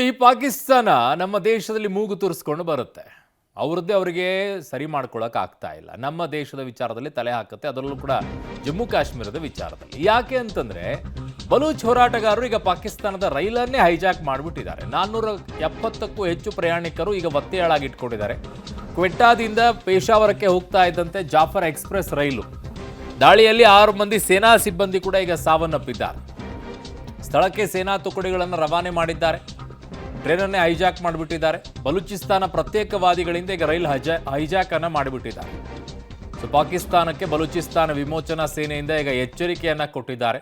ನೋಡಿ, ಪಾಕಿಸ್ತಾನ ನಮ್ಮ ದೇಶದಲ್ಲಿ ಮೂಗು ತೂರಿಸ್ಕೊಂಡು ಬರುತ್ತೆ. ಅವ್ರದ್ದೇ ಅವರಿಗೆ ಸರಿ ಮಾಡ್ಕೊಳ್ಳೋಕೆ ಆಗ್ತಾ ಇಲ್ಲ. ನಮ್ಮ ದೇಶದ ವಿಚಾರದಲ್ಲಿ ತಲೆ ಹಾಕುತ್ತೆ, ಅದರಲ್ಲೂ ಕೂಡ ಜಮ್ಮು ಕಾಶ್ಮೀರದ ವಿಚಾರದಲ್ಲಿ. ಯಾಕೆ ಅಂತಂದ್ರೆ ಬಲೂಚ್ ಹೋರಾಟಗಾರರು ಈಗ ಪಾಕಿಸ್ತಾನದ ರೈಲನ್ನೇ ಹೈಜಾಕ್ ಮಾಡಿಬಿಟ್ಟಿದ್ದಾರೆ. 470ಕ್ಕೂ ಹೆಚ್ಚು ಪ್ರಯಾಣಿಕರು ಈಗ ಒತ್ತೆಯಾಳಾಗಿಟ್ಕೊಂಡಿದ್ದಾರೆ. ಕ್ವೆಟ್ಟಾದಿಂದ ಪೇಶಾವರಕ್ಕೆ ಹೋಗ್ತಾ ಇದ್ದಂತೆ ಜಾಫರ್ ಎಕ್ಸ್ಪ್ರೆಸ್ ರೈಲು ದಾಳಿಯಲ್ಲಿ 6 ಮಂದಿ ಸೇನಾ ಸಿಬ್ಬಂದಿ ಕೂಡ ಈಗ ಸಾವನ್ನಪ್ಪಿದ್ದಾರೆ. ಸ್ಥಳಕ್ಕೆ ಸೇನಾ ತುಕಡಿಗಳನ್ನು ರವಾನೆ ಮಾಡಿದ್ದಾರೆ. ಟ್ರೈನನ್ನೇ ಹೈಜಾಕ್ ಮಾಡಿಬಿಟ್ಟಿದ್ದಾರೆ. ಬಲೂಚಿಸ್ತಾನ ಪ್ರತ್ಯೇಕವಾದಿಗಳಿಂದ ಈಗ ರೈಲ್ ಹೈಜಾಕ್ ಅನ್ನು ಮಾಡಿಬಿಟ್ಟಿದ್ದಾರೆ. ಸೊ ಪಾಕಿಸ್ತಾನಕ್ಕೆ ಬಲೂಚಿಸ್ತಾನ ವಿಮೋಚನಾ ಸೇನೆಯಿಂದ ಈಗ ಎಚ್ಚರಿಕೆಯನ್ನ ಕೊಟ್ಟಿದ್ದಾರೆ.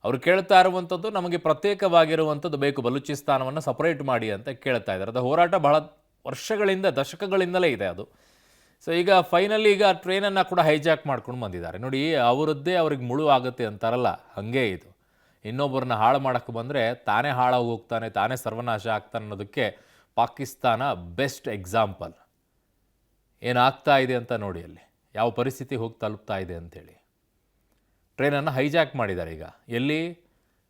ಅವರು ಕೇಳ್ತಾ ಇರುವಂಥದ್ದು, ನಮಗೆ ಪ್ರತ್ಯೇಕವಾಗಿರುವಂಥದ್ದು ಬೇಕು, ಬಲೂಚಿಸ್ತಾನವನ್ನು ಸಪರೇಟ್ ಮಾಡಿ ಅಂತ ಕೇಳ್ತಾ ಇದ್ದಾರೆ. ಅದು ಹೋರಾಟ ಬಹಳ ವರ್ಷಗಳಿಂದ, ದಶಕಗಳಿಂದಲೇ ಇದೆ ಅದು. ಸೊ ಈಗ ಫೈನಲಿ ಈಗ ಟ್ರೈನನ್ನು ಕೂಡ ಹೈಜಾಕ್ ಮಾಡ್ಕೊಂಡು ಬಂದಿದ್ದಾರೆ. ನೋಡಿ, ಅವರದ್ದೇ ಅವ್ರಿಗೆ ಮುಳು ಆಗುತ್ತೆ ಅಂತಾರಲ್ಲ, ಹಾಗೇ ಇದು. ಇನ್ನೊಬ್ಬರನ್ನ ಹಾಳು ಮಾಡೋಕ್ಕೆ ಬಂದರೆ ತಾನೇ ಹಾಳಾಗಿ ಹೋಗ್ತಾನೆ, ತಾನೇ ಸರ್ವನಾಶ ಆಗ್ತಾನೆ ಅನ್ನೋದಕ್ಕೆ ಪಾಕಿಸ್ತಾನ ಬೆಸ್ಟ್ ಎಕ್ಸಾಂಪಲ್. ಏನಾಗ್ತಾ ಇದೆ ಅಂತ ನೋಡಿ, ಅಲ್ಲಿ ಯಾವ ಪರಿಸ್ಥಿತಿ ಹೋಗಿ ತಲುಪ್ತಾ ಇದೆ ಅಂಥೇಳಿ. ಟ್ರೈನನ್ನು ಹೈಜಾಕ್ ಮಾಡಿದ್ದಾರೆ ಈಗ. ಎಲ್ಲಿ?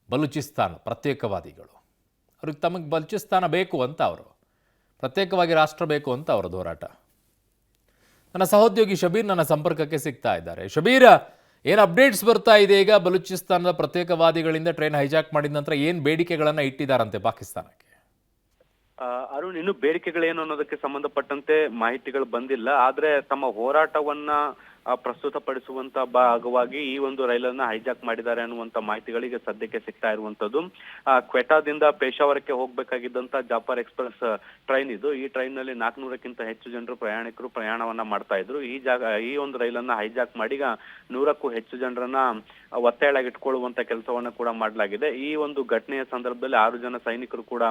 ಬಲೂಚಿಸ್ತಾನ ಪ್ರತ್ಯೇಕವಾದಿಗಳು. ಅವ್ರಿಗೆ ತಮಗೆ ಬಲೂಚಿಸ್ತಾನ ಬೇಕು ಅಂತ, ಅವರು ಪ್ರತ್ಯೇಕವಾಗಿ ರಾಷ್ಟ್ರ ಬೇಕು ಅಂತ ಅವ್ರದ್ದು ಹೋರಾಟ. ನನ್ನ ಸಹೋದ್ಯೋಗಿ ಶಬೀರ್ ನನ್ನ ಸಂಪರ್ಕಕ್ಕೆ ಸಿಗ್ತಾ ಇದ್ದಾರೆ. ಶಬೀರ್, ಏನು ಅಪ್ಡೇಟ್ಸ್ ಬರ್ತಾ ಇದೆ ಈಗ? ಬಲೂಚಿಸ್ತಾನದ ಪ್ರತ್ಯೇಕವಾದಿಗಳಿಂದ ಟ್ರೈನ್ ಹೈಜಾಕ್ ಮಾಡಿದ ನಂತರ ಏನು ಬೇಡಿಕೆಗಳನ್ನು ಇಟ್ಟಿದ್ದಾರಂತೆ ಪಾಕಿಸ್ತಾನಕ್ಕೆ? ಅರುಣ್, ಇನ್ನು ಬೇಡಿಕೆಗಳೇನು ಅನ್ನೋದಕ್ಕೆ ಸಂಬಂಧಪಟ್ಟಂತೆ ಮಾಹಿತಿಗಳು ಬಂದಿಲ್ಲ. ಆದ್ರೆ ತಮ್ಮ ಹೋರಾಟವನ್ನ ಪ್ರಸ್ತುತಪಡಿಸುವಂತ ಭಾಗವಾಗಿ ಈ ಒಂದು ರೈಲನ್ನ ಹೈಜಾಕ್ ಮಾಡಿದ್ದಾರೆ ಅನ್ನುವಂತ ಮಾಹಿತಿಗಳಿಗೆ ಸದ್ಯಕ್ಕೆ ಸಿಗ್ತಾ ಇರುವಂತದ್ದು. ಕ್ವೆಟಾದಿಂದ ಪೇಶಾವರಕ್ಕೆ ಹೋಗ್ಬೇಕಾಗಿದ್ದಂತ ಜಾಫರ್ ಎಕ್ಸ್ಪ್ರೆಸ್ ಟ್ರೈನ್ ಇದು. ಈ ಟ್ರೈನ್ ನಲ್ಲಿ 400ಕ್ಕಿಂತ ಹೆಚ್ಚು ಜನರು ಪ್ರಯಾಣಿಕರು ಪ್ರಯಾಣವನ್ನ ಮಾಡ್ತಾ ಇದ್ರು. ಈ ಒಂದು ರೈಲನ್ನ ಹೈಜಾಕ್ ಮಾಡಿ 100ಕ್ಕೂ ಹೆಚ್ಚು ಜನರನ್ನ ಒತ್ತೆಯಾಳಾಗಿಟ್ಕೊಳ್ಳುವಂತ ಕೆಲಸವನ್ನ ಕೂಡ ಮಾಡಲಾಗಿದೆ. ಈ ಒಂದು ಘಟನೆಯ ಸಂದರ್ಭದಲ್ಲಿ 6 ಜನ ಸೈನಿಕರು ಕೂಡ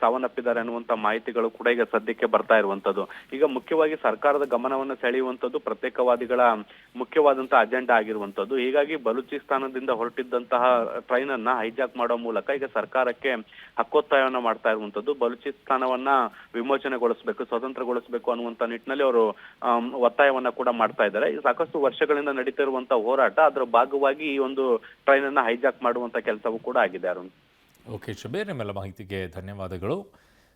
ಸಾವನ್ನಪ್ಪಿದ್ದಾರೆ ಅನ್ನುವಂತ ಮಾಹಿತಿಗಳು ಕೂಡ ಈಗ ಸದ್ಯಕ್ಕೆ ಬರ್ತಾ ಇರುವಂತದ್ದು. ಈಗ ಮುಖ್ಯವಾಗಿ ಸರ್ಕಾರದ ಗಮನವನ್ನು ಸೆಳೆಯುವಂತದ್ದು ಪ್ರತ್ಯೇಕವಾದಿಗಳ ಮುಖ್ಯವಾದಂತಹ ಅಜೆಂಡಾ ಆಗಿರುವಂತದ್ದು. ಹೀಗಾಗಿ ಬಲೂಚಿಸ್ತಾನದಿಂದ ಹೊರಟಿದ್ದಂತಹ ಟ್ರೈನ್ ಅನ್ನ ಹೈಜಾಕ್ ಮಾಡೋ ಮೂಲಕ ಈಗ ಸರ್ಕಾರಕ್ಕೆ ಹಕ್ಕೊತ್ತಾಯವನ್ನ ಮಾಡ್ತಾ ಇರುವಂತದ್ದು. ಬಲೂಚಿಸ್ತಾನವನ್ನ ವಿಮೋಚನೆಗೊಳಿಸಬೇಕು, ಸ್ವತಂತ್ರಗೊಳಿಸಬೇಕು ಅನ್ನುವಂತ ನಿಟ್ಟಿನಲ್ಲಿ ಅವರು ಒತ್ತಾಯವನ್ನ ಕೂಡ ಮಾಡ್ತಾ ಇದ್ದಾರೆ. ಸಾಕಷ್ಟು ವರ್ಷಗಳಿಂದ ನಡೀತಾ ಇರುವಂತಹ ಹೋರಾಟ, ಅದರ ಭಾಗವಾಗಿ ಈ ಒಂದು ಟ್ರೈನ್ ಅನ್ನ ಹೈಜಾಕ್ ಮಾಡುವಂತ ಕೆಲಸವೂ ಕೂಡ ಆಗಿದೆ. ಅರುಣ್. ಓಕೆ ಶಬೀರ್, ನಿಮ್ಮೆಲ್ಲ ಮಾಹಿತಿಗೆ ಧನ್ಯವಾದಗಳು.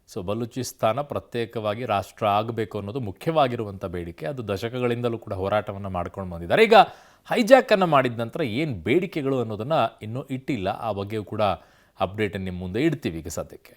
ಸೊ ಬಲೂಚಿಸ್ತಾನ ಪ್ರತ್ಯೇಕವಾಗಿ ರಾಷ್ಟ್ರ ಆಗಬೇಕು ಅನ್ನೋದು ಮುಖ್ಯವಾಗಿರುವಂಥ ಬೇಡಿಕೆ. ಅದು ದಶಕಗಳಿಂದಲೂ ಕೂಡ ಹೋರಾಟವನ್ನು ಮಾಡ್ಕೊಂಡು ಬಂದಿದ್ದಾರೆ. ಈಗ ಹೈಜಾಕನ್ನು ಮಾಡಿದ ನಂತರ ಏನು ಬೇಡಿಕೆಗಳು ಅನ್ನೋದನ್ನು ಇನ್ನೂ ಇಟ್ಟಿಲ್ಲ. ಆ ಬಗ್ಗೆಯೂ ಕೂಡ ಅಪ್ಡೇಟನ್ನು ನಿಮ್ಮ ಮುಂದೆ ಇಡ್ತೀವಿ ಈಗ ಸದ್ಯಕ್ಕೆ.